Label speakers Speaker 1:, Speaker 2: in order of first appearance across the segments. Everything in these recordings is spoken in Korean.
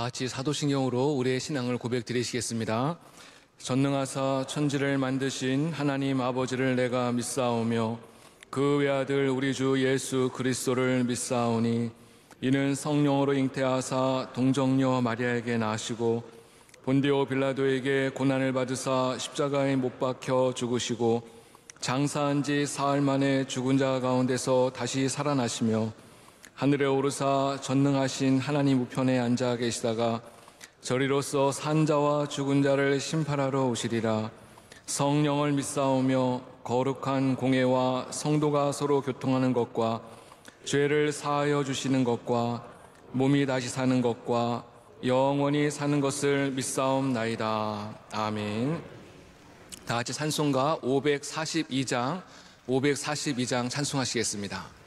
Speaker 1: 같이 사도신경으로 우리의 신앙을 고백드리시겠습니다. 전능하사 천지를 만드신 하나님 아버지를 내가 믿사오며 그 외아들 우리 주 예수 그리스도를 믿사오니 이는 성령으로 잉태하사 동정녀 마리아에게 나시고 본디오 빌라도에게 고난을 받으사 십자가에 못 박혀 죽으시고 장사한 지 사흘 만에 죽은 자 가운데서 다시 살아나시며 하늘에 오르사 전능하신 하나님 우편에 앉아 계시다가 저리로서 산 자와 죽은 자를 심판하러 오시리라. 성령을 믿사오며 거룩한 공회와 성도가 서로 교통하는 것과 죄를 사하여 주시는 것과 몸이 다시 사는 것과 영원히 사는 것을 믿사옵나이다. 아멘. 다 같이 찬송가 542장 찬송하시겠습니다.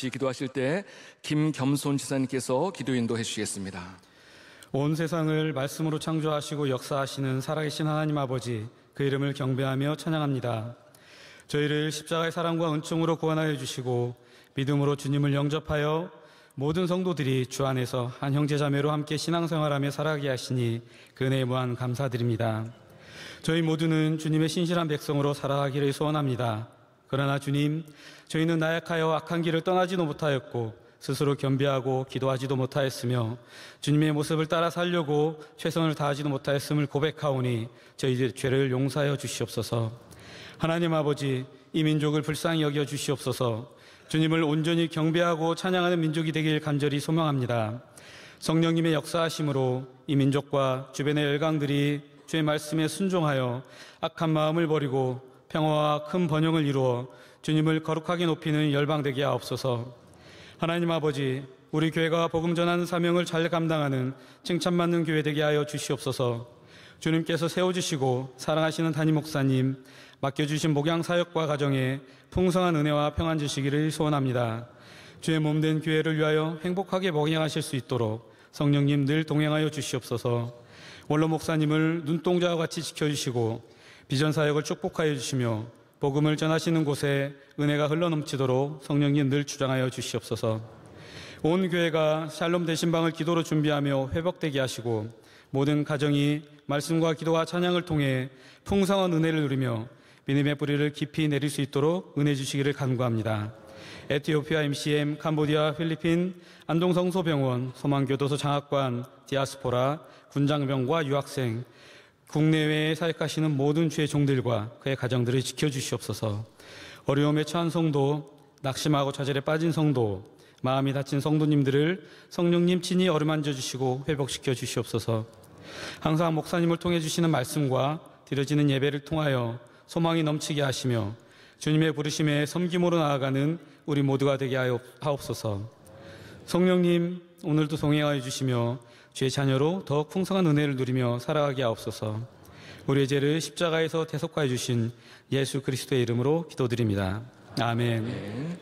Speaker 1: 같이 기도하실 때 김겸손 지사님께서 기도 인도해 주시겠습니다.
Speaker 2: 온 세상을 말씀으로 창조하시고 역사하시는 살아계신 하나님 아버지, 그 이름을 경배하며 찬양합니다. 저희를 십자가의 사랑과 은총으로 구원하여 주시고 믿음으로 주님을 영접하여 모든 성도들이 주 안에서 한 형제자매로 함께 신앙생활하며 살아가게 하시니 그 은혜에 무한 감사드립니다. 저희 모두는 주님의 신실한 백성으로 살아가기를 소원합니다. 그러나 주님, 저희는 나약하여 악한 길을 떠나지도 못하였고 스스로 겸비하고 기도하지도 못하였으며 주님의 모습을 따라 살려고 최선을 다하지도 못하였음을 고백하오니 저희들의 죄를 용서하여 주시옵소서. 하나님 아버지, 이 민족을 불쌍히 여겨 주시옵소서. 주님을 온전히 경배하고 찬양하는 민족이 되길 간절히 소망합니다. 성령님의 역사하심으로 이 민족과 주변의 열강들이 주의 말씀에 순종하여 악한 마음을 버리고 평화와 큰 번영을 이루어 주님을 거룩하게 높이는 열방되게 하옵소서. 하나님 아버지, 우리 교회가 복음 전하는 사명을 잘 감당하는 칭찬받는 교회 되게 하여 주시옵소서. 주님께서 세워주시고 사랑하시는 담임 목사님, 맡겨주신 목양 사역과 가정에 풍성한 은혜와 평안 주시기를 소원합니다. 주의 몸된 교회를 위하여 행복하게 목양하실 수 있도록 성령님 늘 동행하여 주시옵소서. 원로 목사님을 눈동자와 같이 지켜주시고 비전 사역을 축복하여 주시며 복음을 전하시는 곳에 은혜가 흘러넘치도록 성령님 늘 주장하여 주시옵소서. 온 교회가 샬롬 대신방을 기도로 준비하며 회복되게 하시고 모든 가정이 말씀과 기도와 찬양을 통해 풍성한 은혜를 누리며 믿음의 뿌리를 깊이 내릴 수 있도록 은혜 주시기를 간구합니다. 에티오피아 MCM, 캄보디아, 필리핀, 안동성소병원, 소망교도소 장학관, 디아스포라, 군장병과 유학생, 국내외에 사역하시는 모든 주의 종들과 그의 가정들을 지켜주시옵소서. 어려움에 처한 성도, 낙심하고 좌절에 빠진 성도, 마음이 다친 성도님들을 성령님 친히 어루만져 주시고 회복시켜 주시옵소서. 항상 목사님을 통해 주시는 말씀과 드려지는 예배를 통하여 소망이 넘치게 하시며 주님의 부르심에 섬김으로 나아가는 우리 모두가 되게 하옵소서. 성령님, 오늘도 동행하여 주시며 주의 자녀로 더욱 풍성한 은혜를 누리며 살아가게 하옵소서. 우리의 죄를 십자가에서 대속하여 주신 예수 그리스도의 이름으로 기도드립니다. 아멘.
Speaker 1: 네.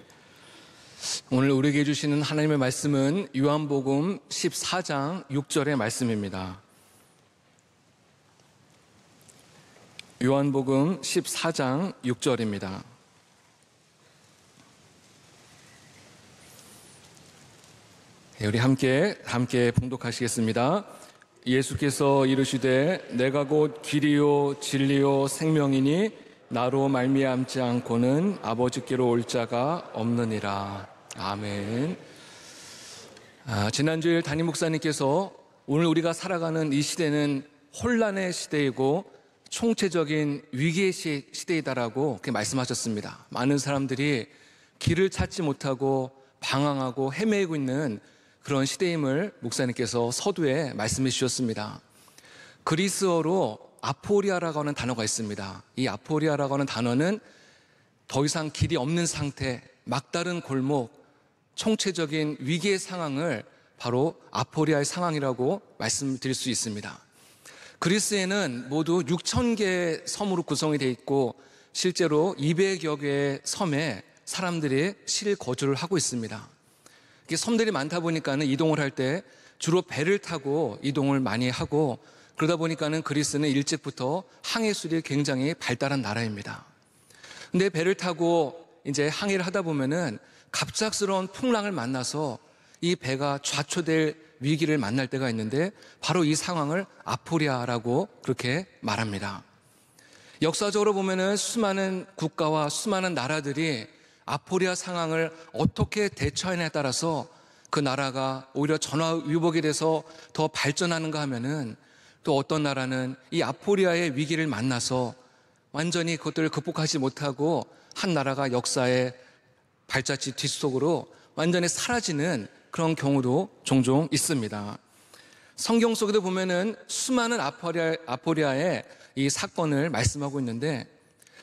Speaker 1: 오늘 우리에게 주시는 하나님의 말씀은 요한복음 14장 6절의 말씀입니다. 요한복음 14장 6절입니다. 우리 함께 봉독하시겠습니다. 예수께서 이르시되 내가 곧 길이요 진리요 생명이니 나로 말미암지 않고는 아버지께로 올 자가 없느니라. 아멘. 지난주일 담임 목사님께서 오늘 우리가 살아가는 이 시대는 혼란의 시대이고 총체적인 위기의 시대이다라고 그렇게 말씀하셨습니다. 많은 사람들이 길을 찾지 못하고 방황하고 헤매고 있는 그런 시대임을 목사님께서 서두에 말씀해 주셨습니다. 그리스어로 아포리아라고 하는 단어가 있습니다. 이 아포리아라고 하는 단어는 더 이상 길이 없는 상태, 막다른 골목, 총체적인 위기의 상황을 바로 아포리아의 상황이라고 말씀드릴 수 있습니다. 그리스에는 모두 6,000개의 섬으로 구성이 되어 있고 실제로 200여 개의 섬에 사람들이 실거주를 하고 있습니다. 섬들이 많다 보니까는 이동을 할 때 주로 배를 타고 이동을 많이 하고 그러다 보니까는 그리스는 일찍부터 항해술이 굉장히 발달한 나라입니다. 근데 배를 타고 이제 항해를 하다 보면은 갑작스러운 풍랑을 만나서 이 배가 좌초될 위기를 만날 때가 있는데 바로 이 상황을 아포리아라고 그렇게 말합니다. 역사적으로 보면은 수많은 국가와 수많은 나라들이 아포리아 상황을 어떻게 대처하느냐에 따라서 그 나라가 오히려 전화위복이 돼서 더 발전하는가 하면은 또 어떤 나라는 이 아포리아의 위기를 만나서 완전히 그것들을 극복하지 못하고 한 나라가 역사의 발자취 뒷속으로 완전히 사라지는 그런 경우도 종종 있습니다. 성경 속에도 보면은 수많은 아포리아의 이 사건을 말씀하고 있는데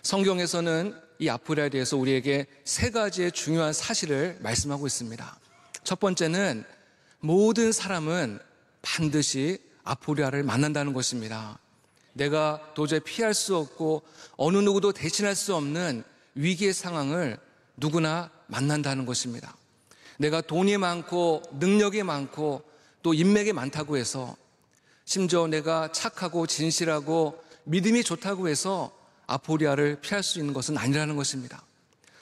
Speaker 1: 성경에서는 이 아포리아에 대해서 우리에게 세 가지의 중요한 사실을 말씀하고 있습니다. 첫 번째는 모든 사람은 반드시 아포리아를 만난다는 것입니다. 내가 도저히 피할 수 없고 어느 누구도 대신할 수 없는 위기의 상황을 누구나 만난다는 것입니다. 내가 돈이 많고 능력이 많고 또 인맥이 많다고 해서 심지어 내가 착하고 진실하고 믿음이 좋다고 해서 아포리아를 피할 수 있는 것은 아니라는 것입니다.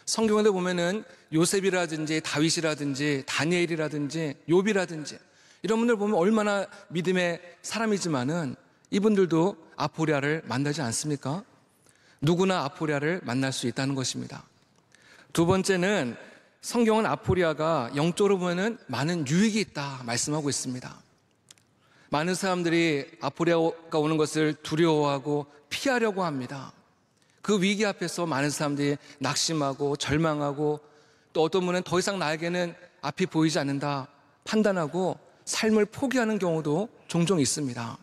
Speaker 1: 성경에도 보면은 요셉이라든지 다윗이라든지 다니엘이라든지 욥이라든지 이런 분들 보면 얼마나 믿음의 사람이지만은 이분들도 아포리아를 만나지 않습니까? 누구나 아포리아를 만날 수 있다는 것입니다. 두 번째는 성경은 아포리아가 영적으로 보면은 많은 유익이 있다 말씀하고 있습니다. 많은 사람들이 아포리아가 오는 것을 두려워하고 피하려고 합니다. 그 위기 앞에서 많은 사람들이 낙심하고 절망하고 또 어떤 분은 더 이상 나에게는 앞이 보이지 않는다 판단하고 삶을 포기하는 경우도 종종 있습니다.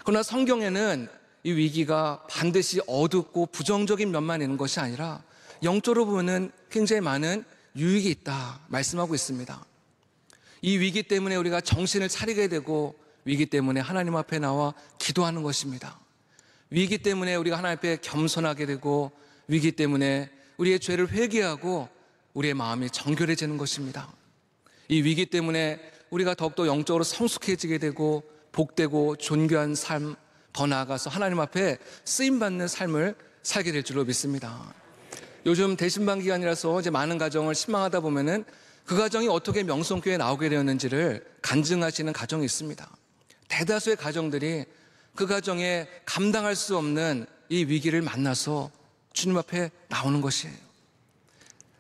Speaker 1: 그러나 성경에는 이 위기가 반드시 어둡고 부정적인 면만 있는 것이 아니라 영적으로 보면 굉장히 많은 유익이 있다 말씀하고 있습니다. 이 위기 때문에 우리가 정신을 차리게 되고 위기 때문에 하나님 앞에 나와 기도하는 것입니다. 위기 때문에 우리가 하나님 앞에 겸손하게 되고, 위기 때문에 우리의 죄를 회개하고 우리의 마음이 정결해지는 것입니다. 이 위기 때문에 우리가 더욱더 영적으로 성숙해지게 되고 복되고 존귀한 삶, 더 나아가서 하나님 앞에 쓰임받는 삶을 살게 될 줄로 믿습니다. 요즘 대신방 기간이라서 이제 많은 가정을 신방하다 보면은 그 가정이 어떻게 명성교회에 나오게 되었는지를 간증하시는 가정이 있습니다. 대다수의 가정들이 그 가정에 감당할 수 없는 이 위기를 만나서 주님 앞에 나오는 것이에요.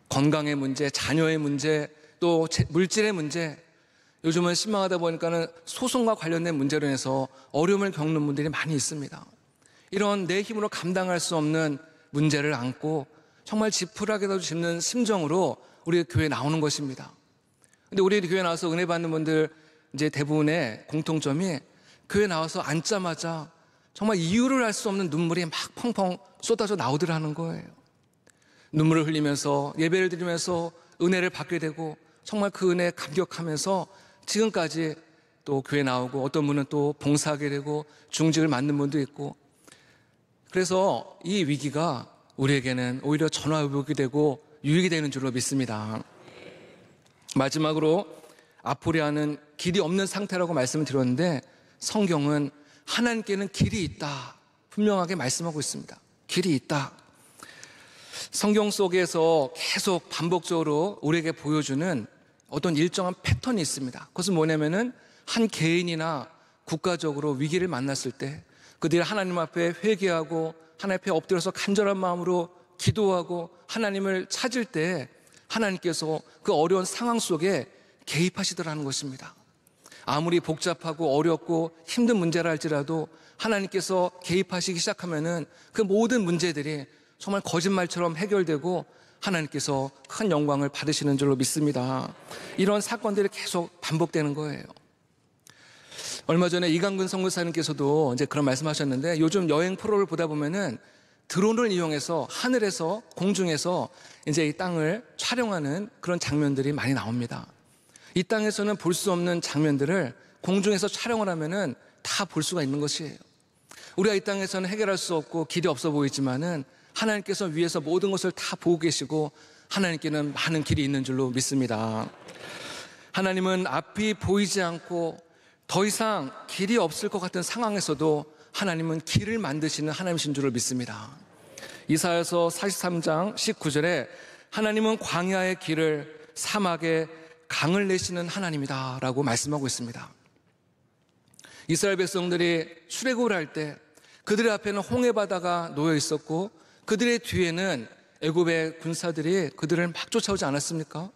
Speaker 1: 건강의 문제, 자녀의 문제, 또 물질의 문제, 요즘은 신방하다 보니까는 소송과 관련된 문제로 인해서 어려움을 겪는 분들이 많이 있습니다. 이런 내 힘으로 감당할 수 없는 문제를 안고 정말 지푸라기라도 짚는 심정으로 우리 교회에 나오는 것입니다. 근데 우리 교회 나와서 은혜 받는 분들 이제 대부분의 공통점이 교회 나와서 앉자마자 정말 이유를 알 수 없는 눈물이 막 펑펑 쏟아져 나오더라는 거예요. 눈물을 흘리면서 예배를 드리면서 은혜를 받게 되고 정말 그 은혜에 감격하면서 지금까지 또 교회 나오고, 어떤 분은 또 봉사하게 되고 중직을 맡는 분도 있고, 그래서 이 위기가 우리에게는 오히려 전화위복이 되고 유익이 되는 줄로 믿습니다. 마지막으로 아포리아는 길이 없는 상태라고 말씀을 드렸는데, 성경은 하나님께는 길이 있다 분명하게 말씀하고 있습니다. 길이 있다. 성경 속에서 계속 반복적으로 우리에게 보여주는 어떤 일정한 패턴이 있습니다. 그것은 뭐냐면은 한 개인이나 국가적으로 위기를 만났을 때 그들이 하나님 앞에 회개하고 하나님 앞에 엎드려서 간절한 마음으로 기도하고 하나님을 찾을 때 하나님께서 그 어려운 상황 속에 개입하시더라는 것입니다. 아무리 복잡하고 어렵고 힘든 문제라 할지라도 하나님께서 개입하시기 시작하면은 그 모든 문제들이 정말 거짓말처럼 해결되고 하나님께서 큰 영광을 받으시는 줄로 믿습니다. 이런 사건들이 계속 반복되는 거예요. 얼마 전에 이강근 선교사님께서도 이제 그런 말씀하셨는데, 요즘 여행 프로를 보다 보면은 드론을 이용해서 하늘에서, 공중에서 이제 이 땅을 촬영하는 그런 장면들이 많이 나옵니다. 이 땅에서는 볼 수 없는 장면들을 공중에서 촬영을 하면은 다 볼 수가 있는 것이에요. 우리가 이 땅에서는 해결할 수 없고 길이 없어 보이지만은 하나님께서 위에서 모든 것을 다 보고 계시고 하나님께는 많은 길이 있는 줄로 믿습니다. 하나님은 앞이 보이지 않고 더 이상 길이 없을 것 같은 상황에서도 하나님은 길을 만드시는 하나님이신 줄을 믿습니다. 이사야서 43장 19절에 하나님은 광야의 길을, 사막에 강을 내시는 하나님이다 라고 말씀하고 있습니다. 이스라엘 백성들이 출애굽을 할 때 그들의 앞에는 홍해바다가 놓여 있었고 그들의 뒤에는 애굽의 군사들이 그들을 막 쫓아오지 않았습니까?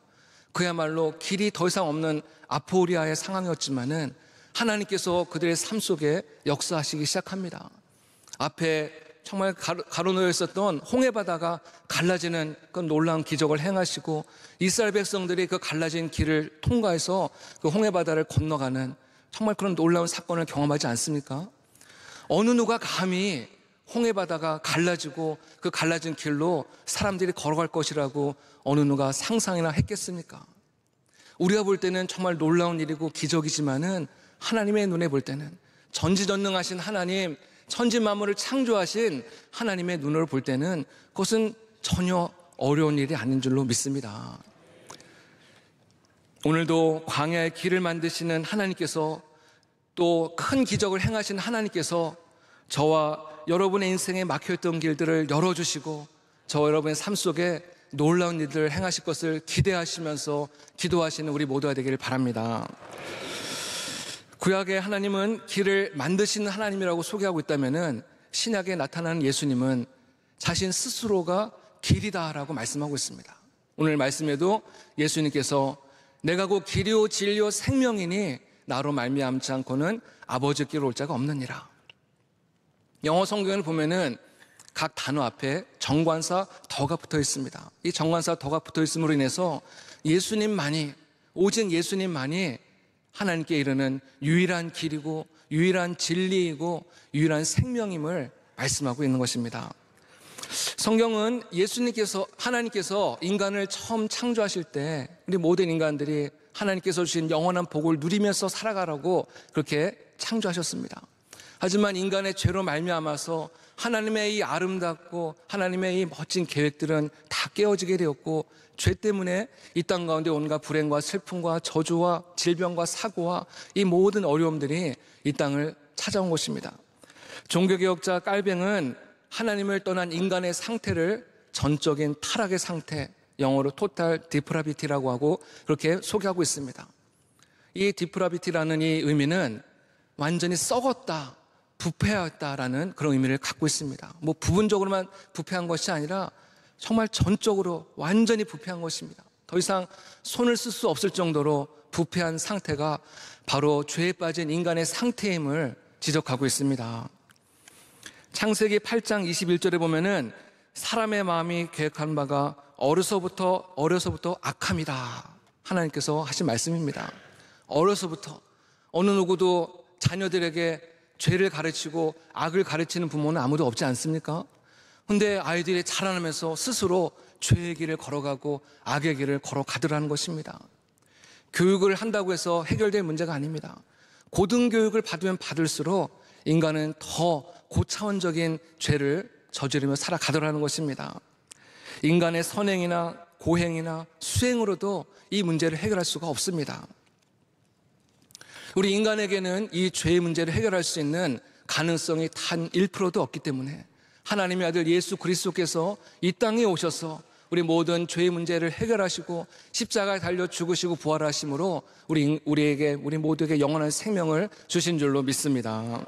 Speaker 1: 그야말로 길이 더 이상 없는 아포리아의 상황이었지만은 하나님께서 그들의 삶 속에 역사하시기 시작합니다. 앞에 정말 가로놓여 있었던 홍해바다가 갈라지는 그 놀라운 기적을 행하시고 이스라엘 백성들이 그 갈라진 길을 통과해서 그 홍해바다를 건너가는 정말 그런 놀라운 사건을 경험하지 않습니까? 어느 누가 감히 홍해바다가 갈라지고 그 갈라진 길로 사람들이 걸어갈 것이라고 어느 누가 상상이나 했겠습니까? 우리가 볼 때는 정말 놀라운 일이고 기적이지만은 하나님의 눈에 볼 때는, 전지전능하신 하나님, 천지 만물을 창조하신 하나님의 눈으로 볼 때는 그것은 전혀 어려운 일이 아닌 줄로 믿습니다. 오늘도 광야의 길을 만드시는 하나님께서, 또 큰 기적을 행하신 하나님께서 저와 여러분의 인생에 막혀있던 길들을 열어주시고 저와 여러분의 삶 속에 놀라운 일들을 행하실 것을 기대하시면서 기도하시는 우리 모두가 되기를 바랍니다. 구약의 하나님은 길을 만드시는 하나님이라고 소개하고 있다면은 신약에 나타나는 예수님은 자신 스스로가 길이다라고 말씀하고 있습니다. 오늘 말씀에도 예수님께서 내가 곧 길이요 진리요 생명이니 나로 말미암지 않고는 아버지께로 올 자가 없느니라. 영어 성경을 보면은 각 단어 앞에 정관사 더가 붙어 있습니다. 이 정관사 더가 붙어 있음으로 인해서 예수님만이, 오직 예수님만이 하나님께 이르는 유일한 길이고 유일한 진리이고 유일한 생명임을 말씀하고 있는 것입니다. 성경은 하나님께서 인간을 처음 창조하실 때 우리 모든 인간들이 하나님께서 주신 영원한 복을 누리면서 살아가라고 그렇게 창조하셨습니다. 하지만 인간의 죄로 말미암아서 하나님의 이 아름답고 하나님의 이 멋진 계획들은 다 깨어지게 되었고, 죄 때문에 이 땅 가운데 온갖 불행과 슬픔과 저주와 질병과 사고와 이 모든 어려움들이 이 땅을 찾아온 것입니다. 종교개혁자 깔뱅은 하나님을 떠난 인간의 상태를 전적인 타락의 상태, 영어로 토탈 디프라비티라고 하고 그렇게 소개하고 있습니다. 이 디프라비티라는 이 의미는 완전히 썩었다, 부패하였다라는 그런 의미를 갖고 있습니다. 뭐 부분적으로만 부패한 것이 아니라 정말 전적으로 완전히 부패한 것입니다. 더 이상 손을 쓸 수 없을 정도로 부패한 상태가 바로 죄에 빠진 인간의 상태임을 지적하고 있습니다. 창세기 8장 21절에 보면은 사람의 마음이 계획한 바가 어려서부터 악함이다, 하나님께서 하신 말씀입니다. 어려서부터 어느 누구도 자녀들에게 죄를 가르치고 악을 가르치는 부모는 아무도 없지 않습니까? 근데 아이들이 자라나면서 스스로 죄의 길을 걸어가고 악의 길을 걸어가더라는 것입니다. 교육을 한다고 해서 해결될 문제가 아닙니다. 고등교육을 받으면 받을수록 인간은 더 고차원적인 죄를 저지르며 살아가더라는 것입니다. 인간의 선행이나 고행이나 수행으로도 이 문제를 해결할 수가 없습니다. 우리 인간에게는 이 죄의 문제를 해결할 수 있는 가능성이 단 1%도 없기 때문에 하나님의 아들 예수 그리스도께서 이 땅에 오셔서 우리 모든 죄의 문제를 해결하시고 십자가에 달려 죽으시고 부활하심으로 우리 모두에게 영원한 생명을 주신 줄로 믿습니다.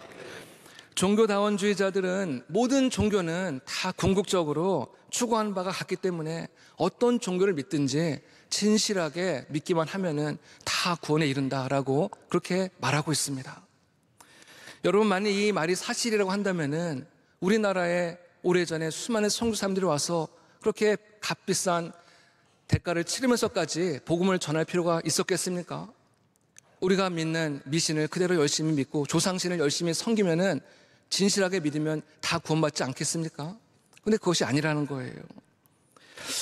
Speaker 1: 종교다원주의자들은 모든 종교는 다 궁극적으로 추구하는 바가 같기 때문에 어떤 종교를 믿든지 진실하게 믿기만 하면은 다 구원에 이른다라고 그렇게 말하고 있습니다. 여러분, 만약 이 말이 사실이라고 한다면은 우리나라에 오래전에 수많은 선교사님들이 와서 그렇게 값비싼 대가를 치르면서까지 복음을 전할 필요가 있었겠습니까? 우리가 믿는 미신을 그대로 열심히 믿고 조상신을 열심히 섬기면은 진실하게 믿으면 다 구원받지 않겠습니까? 근데 그것이 아니라는 거예요.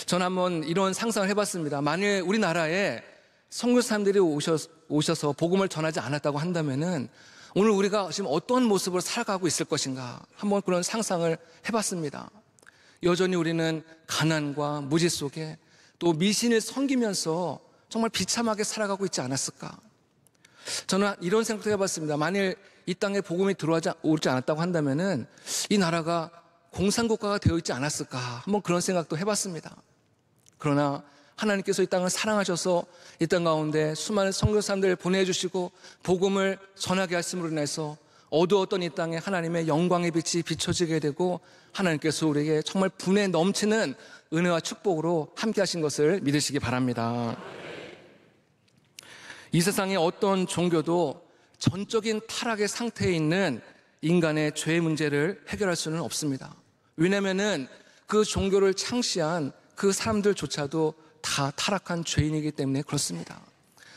Speaker 1: 저는 한번 이런 상상을 해봤습니다. 만일 우리나라에 선교사님들이 오셔서 복음을 전하지 않았다고 한다면은 오늘 우리가 지금 어떤 모습으로 살아가고 있을 것인가, 한번 그런 상상을 해봤습니다. 여전히 우리는 가난과 무지 속에 또 미신을 섬기면서 정말 비참하게 살아가고 있지 않았을까? 저는 이런 생각도 해봤습니다. 만일 이 땅에 복음이 들어오지 않았다고 한다면은 이 나라가 공산국가가 되어 있지 않았을까? 한번 그런 생각도 해봤습니다. 그러나 하나님께서 이 땅을 사랑하셔서 이 땅 가운데 수많은 선교사님들을 보내주시고 복음을 전하게 하심으로 인해서 어두웠던 이 땅에 하나님의 영광의 빛이 비춰지게 되고 하나님께서 우리에게 정말 분에 넘치는 은혜와 축복으로 함께 하신 것을 믿으시기 바랍니다. 이 세상의 어떤 종교도 전적인 타락의 상태에 있는 인간의 죄의 문제를 해결할 수는 없습니다. 왜냐하면 그 종교를 창시한 그 사람들조차도 다 타락한 죄인이기 때문에 그렇습니다.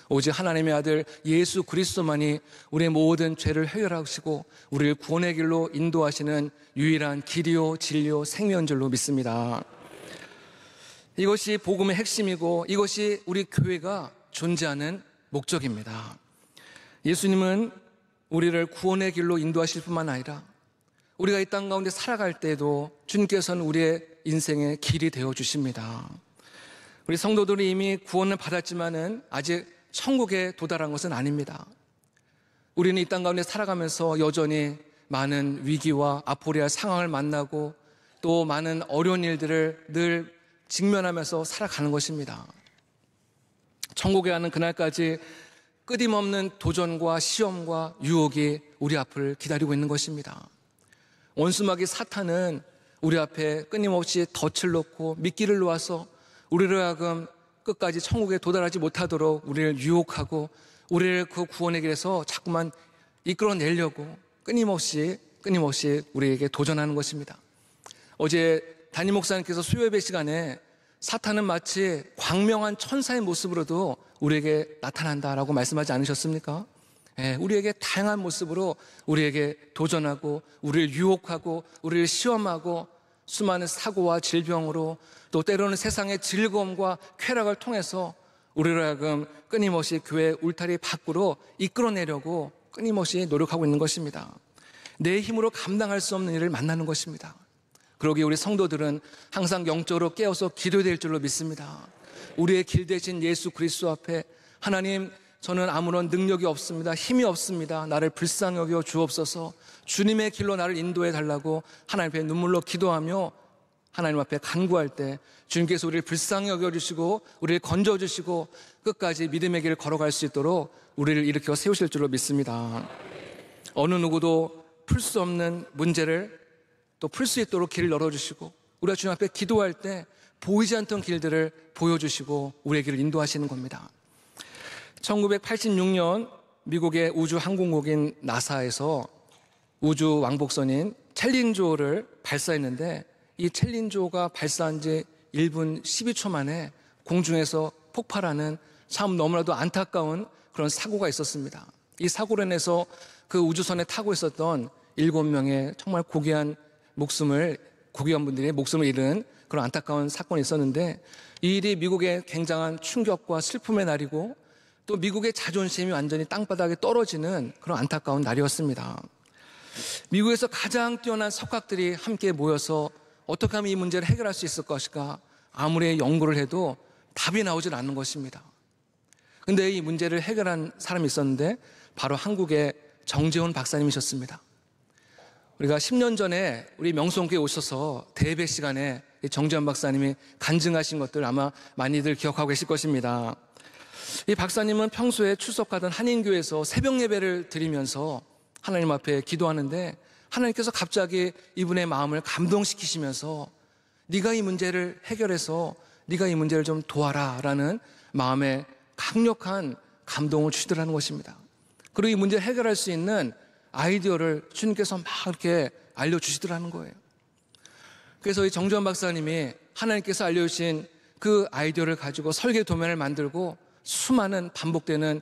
Speaker 1: 오직 하나님의 아들 예수 그리스도만이 우리의 모든 죄를 해결하시고 우리를 구원의 길로 인도하시는 유일한 길이요 진리요 생명인 줄로 믿습니다. 이것이 복음의 핵심이고 이것이 우리 교회가 존재하는 목적입니다. 예수님은 우리를 구원의 길로 인도하실 뿐만 아니라 우리가 이 땅 가운데 살아갈 때에도 주님께서는 우리의 인생의 길이 되어 주십니다. 우리 성도들이 이미 구원을 받았지만은 아직 천국에 도달한 것은 아닙니다. 우리는 이 땅 가운데 살아가면서 여전히 많은 위기와 아포리아 상황을 만나고 또 많은 어려운 일들을 늘 직면하면서 살아가는 것입니다. 천국에 가는 그날까지 끊임없는 도전과 시험과 유혹이 우리 앞을 기다리고 있는 것입니다. 원수마귀 사탄은 우리 앞에 끊임없이 덫을 놓고 미끼를 놓아서 우리를 하여금 끝까지 천국에 도달하지 못하도록 우리를 유혹하고 우리를 그 구원의 길에서 자꾸만 이끌어내려고 끊임없이 우리에게 도전하는 것입니다. 어제 담임 목사님께서 수요예배 시간에 사탄은 마치 광명한 천사의 모습으로도 우리에게 나타난다라고 말씀하지 않으셨습니까? 우리에게 다양한 모습으로 우리에게 도전하고 우리를 유혹하고 우리를 시험하고 수많은 사고와 질병으로 또 때로는 세상의 즐거움과 쾌락을 통해서 우리를 하여금 끊임없이 교회 울타리 밖으로 이끌어내려고 끊임없이 노력하고 있는 것입니다. 내 힘으로 감당할 수 없는 일을 만나는 것입니다. 그러기에 우리 성도들은 항상 영적으로 깨어서 기도해야 될 줄로 믿습니다. 우리의 길 대신 예수 그리스도 앞에 하나님, 저는 아무런 능력이 없습니다. 힘이 없습니다. 나를 불쌍히 여겨 주옵소서. 주님의 길로 나를 인도해 달라고 하나님 앞에 눈물로 기도하며 하나님 앞에 간구할 때 주님께서 우리를 불쌍히 여겨주시고 우리를 건져주시고 끝까지 믿음의 길을 걸어갈 수 있도록 우리를 일으켜 세우실 줄로 믿습니다. 어느 누구도 풀 수 없는 문제를 또 풀 수 있도록 길을 열어주시고 우리가 주님 앞에 기도할 때 보이지 않던 길들을 보여주시고 우리의 길을 인도하시는 겁니다. 1986년 미국의 우주항공국인 나사에서 우주 왕복선인 챌린저를 발사했는데 이 챌린저가 발사한 지 1분 12초 만에 공중에서 폭발하는 참 너무나도 안타까운 그런 사고가 있었습니다. 이 사고로 인해서 그 우주선에 타고 있었던 7명의 정말 고귀한 분들이 목숨을 잃은 그런 안타까운 사건이 있었는데 이 일이 미국의 굉장한 충격과 슬픔의 날이고 또 미국의 자존심이 완전히 땅바닥에 떨어지는 그런 안타까운 날이었습니다. 미국에서 가장 뛰어난 석학들이 함께 모여서 어떻게 하면 이 문제를 해결할 수 있을 것일까 아무리 연구를 해도 답이 나오질 않는 것입니다. 그런데 이 문제를 해결한 사람이 있었는데 바로 한국의 정재훈 박사님이셨습니다. 우리가 10년 전에 우리 명성교회 오셔서 대예배 시간에 정재훈 박사님이 간증하신 것들 아마 많이들 기억하고 계실 것입니다. 이 박사님은 평소에 출석하던 한인교회에서 새벽 예배를 드리면서 하나님 앞에 기도하는데 하나님께서 갑자기 이분의 마음을 감동시키시면서 네가 이 문제를 해결해서 네가 이 문제를 좀 도와라 라는 마음에 강력한 감동을 주시더라는 것입니다. 그리고 이 문제를 해결할 수 있는 아이디어를 주님께서 막 이렇게 알려주시더라는 거예요. 그래서 이 정주환 박사님이 하나님께서 알려주신 그 아이디어를 가지고 설계 도면을 만들고 수많은 반복되는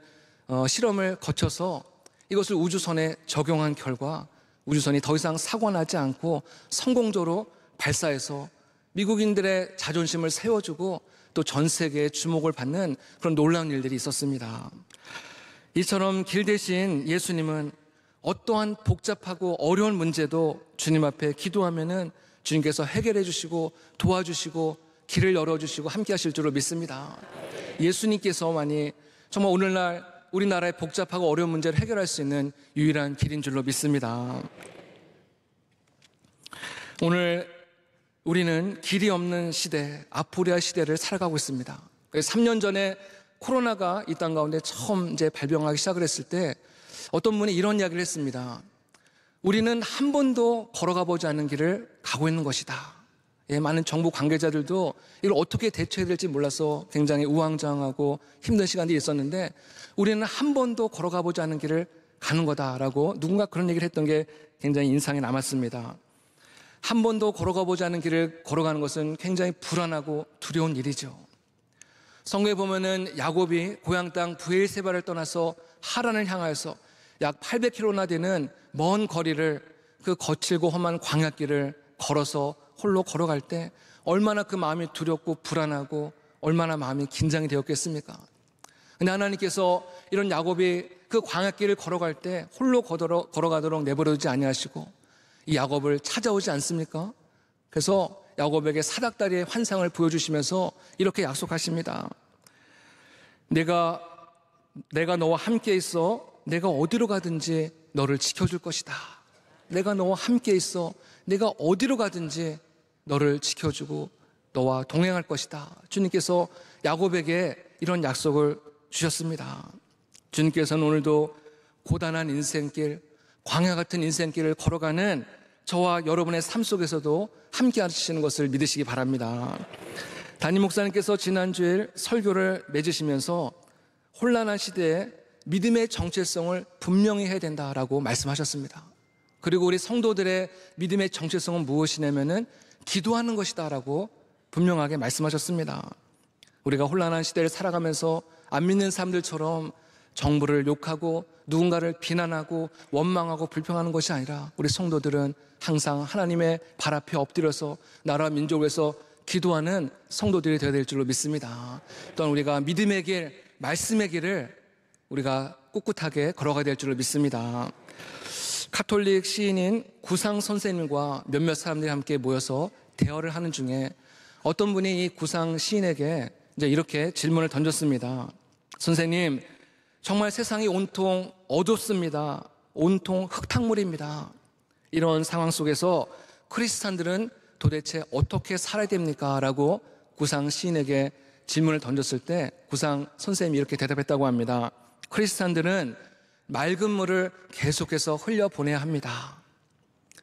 Speaker 1: 실험을 거쳐서 이것을 우주선에 적용한 결과 우주선이 더 이상 사고가 나지 않고 성공적으로 발사해서 미국인들의 자존심을 세워주고 또 전 세계의 주목을 받는 그런 놀라운 일들이 있었습니다. 이처럼 길 대신 예수님은 어떠한 복잡하고 어려운 문제도 주님 앞에 기도하면은 주님께서 해결해 주시고 도와주시고 길을 열어주시고 함께 하실 줄로 믿습니다. 예수님께서만이 정말 오늘날 우리나라의 복잡하고 어려운 문제를 해결할 수 있는 유일한 길인 줄로 믿습니다. 오늘 우리는 길이 없는 시대, 아포리아 시대를 살아가고 있습니다. 3년 전에 코로나가 이 땅 가운데 처음 발병하기 시작을 했을 때 어떤 분이 이런 이야기를 했습니다. 우리는 한 번도 걸어가 보지 않은 길을 가고 있는 것이다. 많은 정부 관계자들도 이걸 어떻게 대처해야 될지 몰라서 굉장히 우왕좌왕하고 힘든 시간들이 있었는데 우리는 한 번도 걸어가 보지 않은 길을 가는 거다라고 누군가 그런 얘기를 했던 게 굉장히 인상에 남았습니다. 한 번도 걸어가 보지 않은 길을 걸어가는 것은 굉장히 불안하고 두려운 일이죠. 성경에 보면은 야곱이 고향 땅 브엘세바를 떠나서 하란을 향하여서 약 800km나 되는 먼 거리를 그 거칠고 험한 광야길을 걸어서 홀로 걸어갈 때 얼마나 그 마음이 두렵고 불안하고 얼마나 마음이 긴장이 되었겠습니까? 근데 하나님께서 이런 야곱이 그 광야길을 걸어갈 때 홀로 걸어가도록 내버려두지 아니하시고 이 야곱을 찾아오지 않습니까? 그래서 야곱에게 사닥다리의 환상을 보여주시면서 이렇게 약속하십니다. 내가 너와 함께 있어 내가 어디로 가든지 너를 지켜줄 것이다. 내가 너와 함께 있어 내가 어디로 가든지 너를 지켜주고 너와 동행할 것이다. 주님께서 야곱에게 이런 약속을 주셨습니다. 주님께서는 오늘도 고단한 인생길, 광야 같은 인생길을 걸어가는 저와 여러분의 삶 속에서도 함께 하시는 것을 믿으시기 바랍니다. 담임 목사님께서 지난주에 설교를 맺으시면서 혼란한 시대에 믿음의 정체성을 분명히 해야 된다라고 말씀하셨습니다. 그리고 우리 성도들의 믿음의 정체성은 무엇이냐면은 기도하는 것이다라고 분명하게 말씀하셨습니다. 우리가 혼란한 시대를 살아가면서 안 믿는 사람들처럼 정부를 욕하고 누군가를 비난하고 원망하고 불평하는 것이 아니라 우리 성도들은 항상 하나님의 발 앞에 엎드려서 나라와 민족을 위해서 기도하는 성도들이 되어야 될 줄로 믿습니다. 또한 우리가 믿음의 길, 말씀의 길을 우리가 꿋꿋하게 걸어가야 될 줄로 믿습니다. 카톨릭 시인인 구상 선생님과 몇몇 사람들이 함께 모여서 대화를 하는 중에 어떤 분이 이 구상 시인에게 이제 이렇게 질문을 던졌습니다. 선생님, 정말 세상이 온통 어둡습니다. 온통 흙탕물입니다. 이런 상황 속에서 크리스찬들은 도대체 어떻게 살아야 됩니까? 라고 구상 시인에게 질문을 던졌을 때 구상 선생님이 이렇게 대답했다고 합니다. 크리스찬들은 맑은 물을 계속해서 흘려보내야 합니다.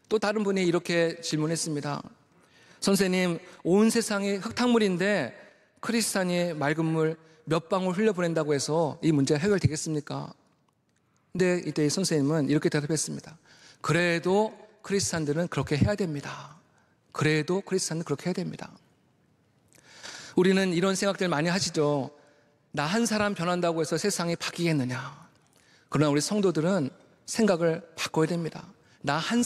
Speaker 1: 또 다른 분이 이렇게 질문했습니다. 선생님, 온 세상이 흙탕물인데 크리스찬이 맑은 물 몇 방울 흘려보낸다고 해서 이 문제가 해결되겠습니까? 근데 이때 선생님은 이렇게 대답했습니다. 그래도 크리스찬들은 그렇게 해야 됩니다. 그래도 크리스찬은 그렇게 해야 됩니다. 우리는 이런 생각들 많이 하시죠. 나 한 사람 변한다고 해서 세상이 바뀌겠느냐. 그러나 우리 성도들은 생각을 바꿔야 됩니다. 나 한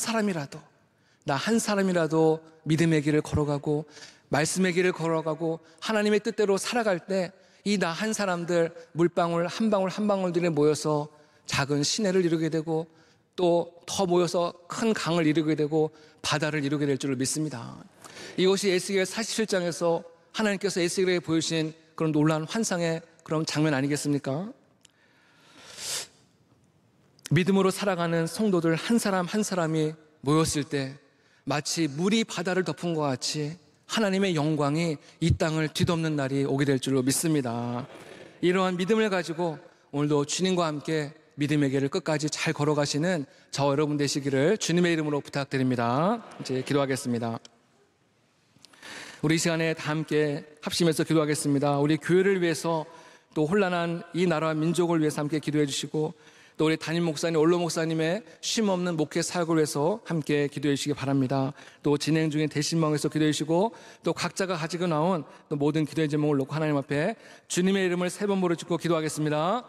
Speaker 1: 사람이라도 믿음의 길을 걸어가고 말씀의 길을 걸어가고 하나님의 뜻대로 살아갈 때 이 나 한 사람들 물방울 한 방울 한 방울들이 모여서 작은 시내를 이루게 되고 또 더 모여서 큰 강을 이루게 되고 바다를 이루게 될 줄을 믿습니다. 이것이 에스겔 47장에서 하나님께서 에스겔에게 보여주신 그런 놀라운 환상의 그런 장면 아니겠습니까? 믿음으로 살아가는 성도들 한 사람 한 사람이 모였을 때 마치 물이 바다를 덮은 것 같이 하나님의 영광이 이 땅을 뒤덮는 날이 오게 될 줄로 믿습니다. 이러한 믿음을 가지고 오늘도 주님과 함께 믿음의 길을 끝까지 잘 걸어가시는 저와 여러분 되시기를 주님의 이름으로 부탁드립니다. 이제 기도하겠습니다. 우리 이 시간에 다 함께 합심해서 기도하겠습니다. 우리 교회를 위해서 또 혼란한 이 나라와 민족을 위해서 함께 기도해 주시고 또 우리 담임 목사님, 원로 목사님의 쉼없는 목회 사역을 위해서 함께 기도해 주시기 바랍니다. 또 진행 중인 대신망에서 기도해 주시고 또 각자가 가지고 나온 또 모든 기도의 제목을 놓고 하나님 앞에 주님의 이름을 3번 부르짖고 기도하겠습니다.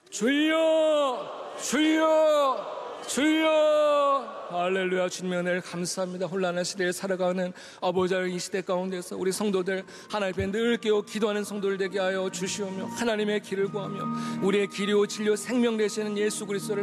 Speaker 1: 주여! 주여! 주여! 할렐루야. 주님의 은혜를 감사합니다. 혼란한 시대에 살아가는 아버지 하나님, 이 시대 가운데서 우리 성도들 하나님 앞에 늘 깨어 기도하는 성도들 되게 하여 주시오며 하나님의 길을 구하며 우리의 길이요 진리요 생명 되시는 예수 그리스도를